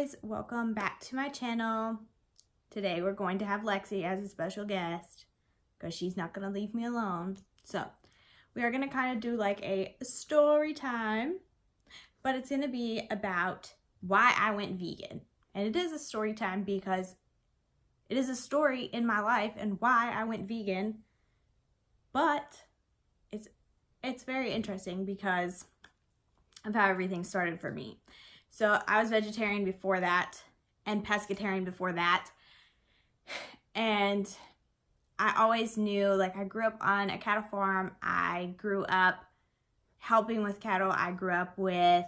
guys, welcome back to my channel. Today we're going to have Lexi as a special guest because she's not going to leave me alone. So we are going to kind of do like a story time, but it's going to be about why I went vegan. And it is a story time because it is a story in my life and why I went vegan, but it's very interesting because of how everything started for me. So I was vegetarian before that and pescatarian before that. And I always knew, like, I grew up on a cattle farm. I grew up helping with cattle. I grew up with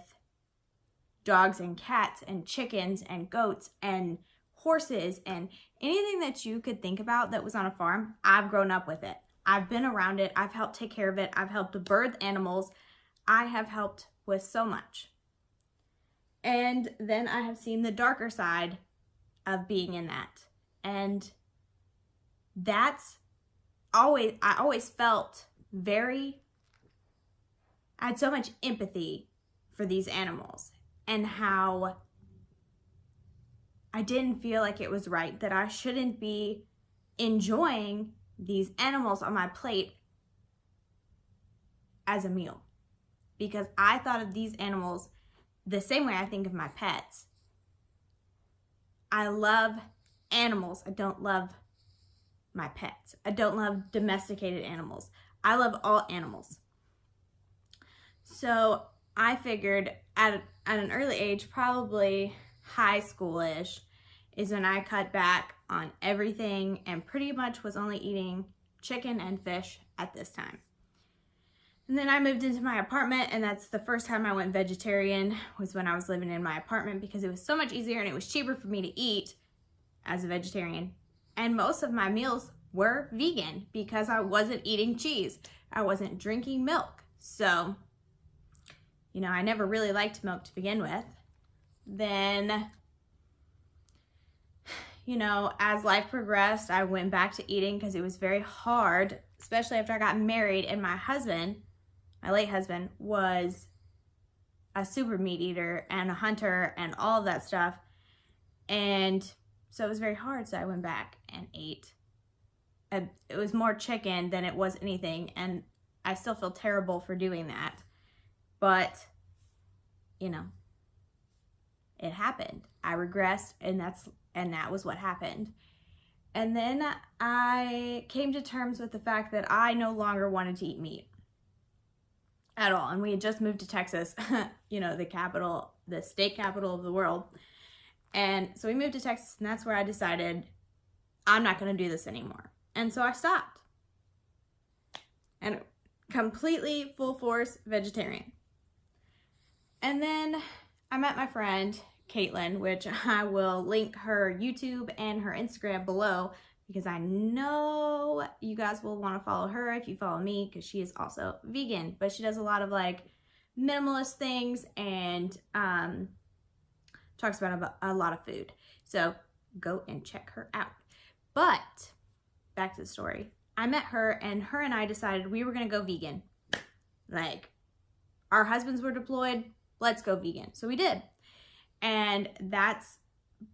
dogs and cats and chickens and goats and horses and anything that you could think about that was on a farm. I've grown up with it. I've been around it. I've helped take care of it. I've helped to birth animals. I have helped with so much. And then I have seen the darker side of being in that. And that's I always felt I had so much empathy for these animals and how I didn't feel like it was right that I shouldn't be enjoying these animals on my plate as a meal. Because I thought of these animals the same way I think of my pets. I love animals. I don't love my pets. I don't love domesticated animals. I love all animals. So I figured at an early age, probably high school-ish, is when I cut back on everything and pretty much was only eating chicken and fish at this time. And then I moved into my apartment, and that's the first time I went vegetarian, was when I was living in my apartment, because it was so much easier and it was cheaper for me to eat as a vegetarian. And most of my meals were vegan because I wasn't eating cheese. I wasn't drinking milk. So, I never really liked milk to begin with. Then, as life progressed, I went back to eating because it was very hard, especially after I got married, and my late husband was a super meat eater and a hunter and all of that stuff. And so it was very hard. So I went back and ate. It was more chicken than it was anything. And I still feel terrible for doing that. But, it happened. I regressed, and that was what happened. And then I came to terms with the fact that I no longer wanted to eat meat at all. And we had just moved to Texas, the state capital of the world. And so we moved to Texas, and that's where I decided I'm not going to do this anymore. And so I stopped. And completely full force vegetarian. And then I met my friend Caitlin, which I will link her YouTube and her Instagram below, because I know you guys will want to follow her if you follow me, because she is also vegan, but she does a lot of like minimalist things and talks about a lot of food. So go and check her out. But back to the story. I met her, and I decided we were going to go vegan. Like, our husbands were deployed. Let's go vegan. So we did. And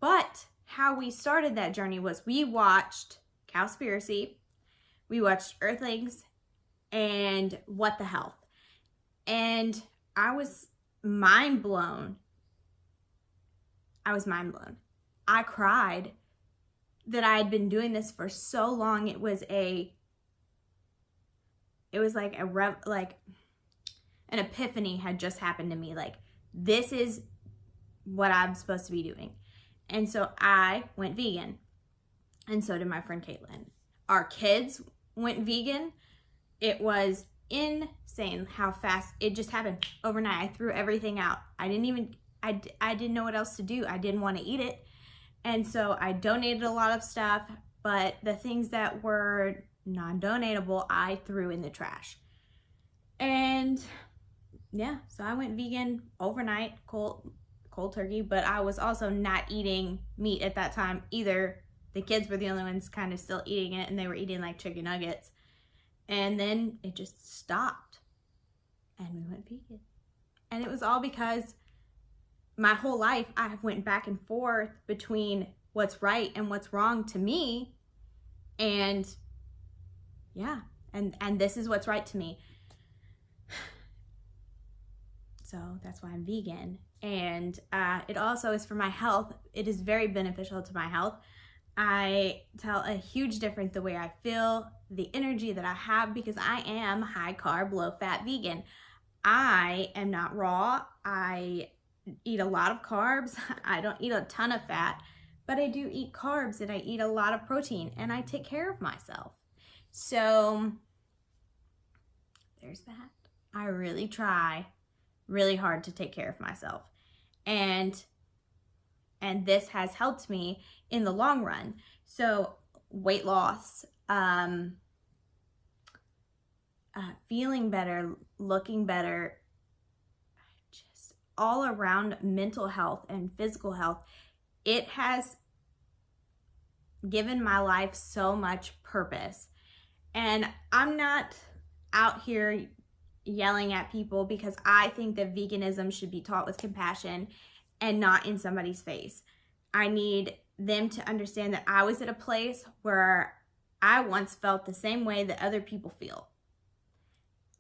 but how we started that journey was we watched Cowspiracy, we watched Earthlings, and What the Health. And I was mind blown. I cried that I had been doing this for so long. It was like an epiphany had just happened to me. Like, this is what I'm supposed to be doing. And so I went vegan. And so did my friend Caitlin. Our kids went vegan. It was insane how fast it just happened overnight. I threw everything out. I didn't know what else to do. I didn't want to eat it. And so I donated a lot of stuff, but the things that were non-donatable, I threw in the trash. And yeah, so I went vegan overnight, cold turkey, but I was also not eating meat at that time either. The kids were the only ones kind of still eating it, and they were eating like chicken nuggets. And then it just stopped, and we went vegan. And it was all because my whole life, I have went back and forth between what's right and what's wrong to me. And yeah, and this is what's right to me. So that's why I'm vegan. And it also is for my health. It is very beneficial to my health. I tell a huge difference the way I feel, the energy that I have, because I am high carb, low fat vegan. I am not raw. I eat a lot of carbs. I don't eat a ton of fat, but I do eat carbs and I eat a lot of protein and I take care of myself. So there's that. I really try really hard to take care of myself. And this has helped me in the long run. So weight loss, feeling better, looking better, just all around mental health and physical health. It has given my life so much purpose. And I'm not out here yelling at people, because I think that veganism should be taught with compassion and not in somebody's face. I need them to understand that I was at a place where I once felt the same way that other people feel.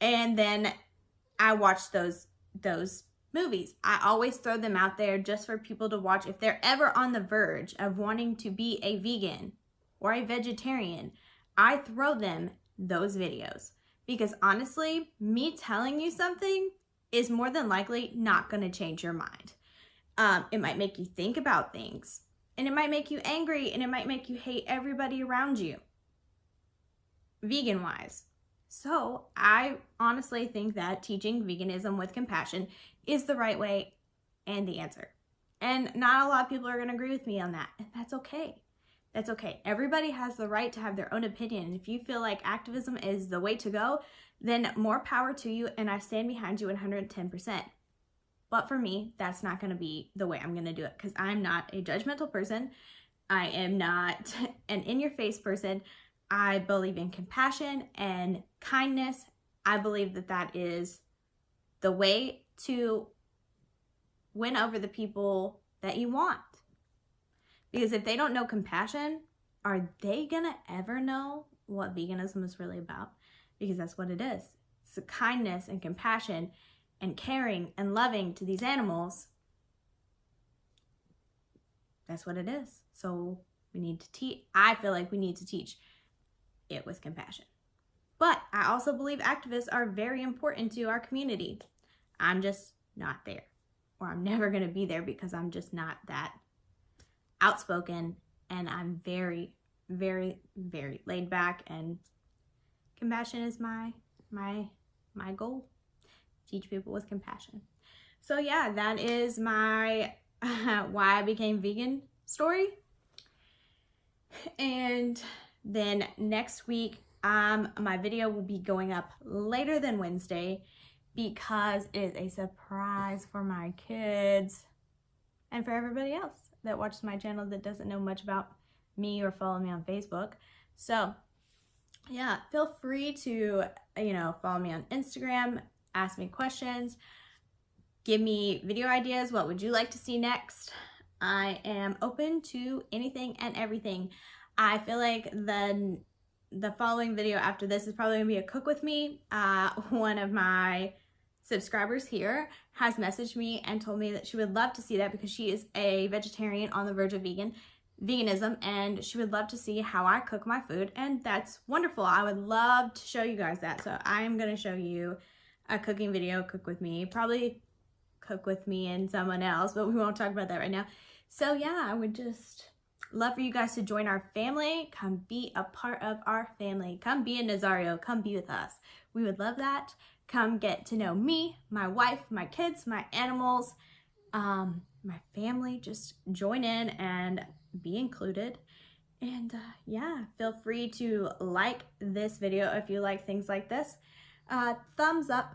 And then I watched those movies. I always throw them out there just for people to watch. If they're ever on the verge of wanting to be a vegan or a vegetarian, I throw them those videos. Because honestly, me telling you something is more than likely not going to change your mind. It might make you think about things, and it might make you angry, and it might make you hate everybody around you, vegan-wise. So I honestly think that teaching veganism with compassion is the right way and the answer. And not a lot of people are going to agree with me on that, and that's okay. That's okay. Everybody has the right to have their own opinion. And if you feel like activism is the way to go, then more power to you, and I stand behind you 110%. But for me, that's not going to be the way I'm going to do it, because I'm not a judgmental person. I am not an in-your-face person. I believe in compassion and kindness. I believe that that is the way to win over the people that you want. Because if they don't know compassion, are they gonna ever know what veganism is really about? Because that's what it is. It's the kindness and compassion and caring and loving to these animals. That's what it is. So we need to teach. I feel like we need to teach it with compassion. But I also believe activists are very important to our community. I'm just not there, or I'm never gonna be there, because I'm just not that outspoken, and I'm very, very, very laid back, and compassion is my goal. Teach people with compassion. So yeah, that is my why I became vegan story. And then next week, my video will be going up later than Wednesday, because it is a surprise for my kids and for everybody else that watches my channel that doesn't know much about me or follow me on Facebook. So yeah, feel free to, follow me on Instagram, ask me questions, give me video ideas. What would you like to see next? I am open to anything and everything. I feel like the following video after this is probably gonna be a cook with me. One of my subscribers here has messaged me and told me that she would love to see that, because she is a vegetarian on the verge of veganism, and she would love to see how I cook my food, and that's wonderful. I would love to show you guys that. So I'm going to show you a cooking video, cook with me, probably cook with me and someone else, but we won't talk about that right now. So yeah, I would just love for you guys to join our family. Come be a part of our family. Come be a Nazario. Come be with us. We would love that. Come get to know me, my wife, my kids, my animals, my family. Just join in and be included. And yeah, feel free to like this video if you like things like this. Thumbs up.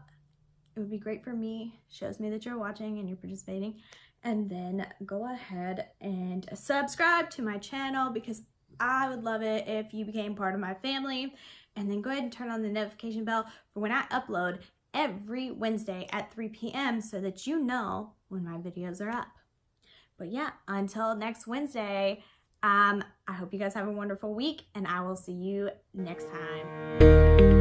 It would be great for me. Shows me that you're watching and you're participating. And then go ahead and subscribe to my channel, because I would love it if you became part of my family. And then go ahead and turn on the notification bell for when I upload every Wednesday at 3 p.m. so that you know when my videos are up. But yeah, until next Wednesday, I hope you guys have a wonderful week, and I will see you next time.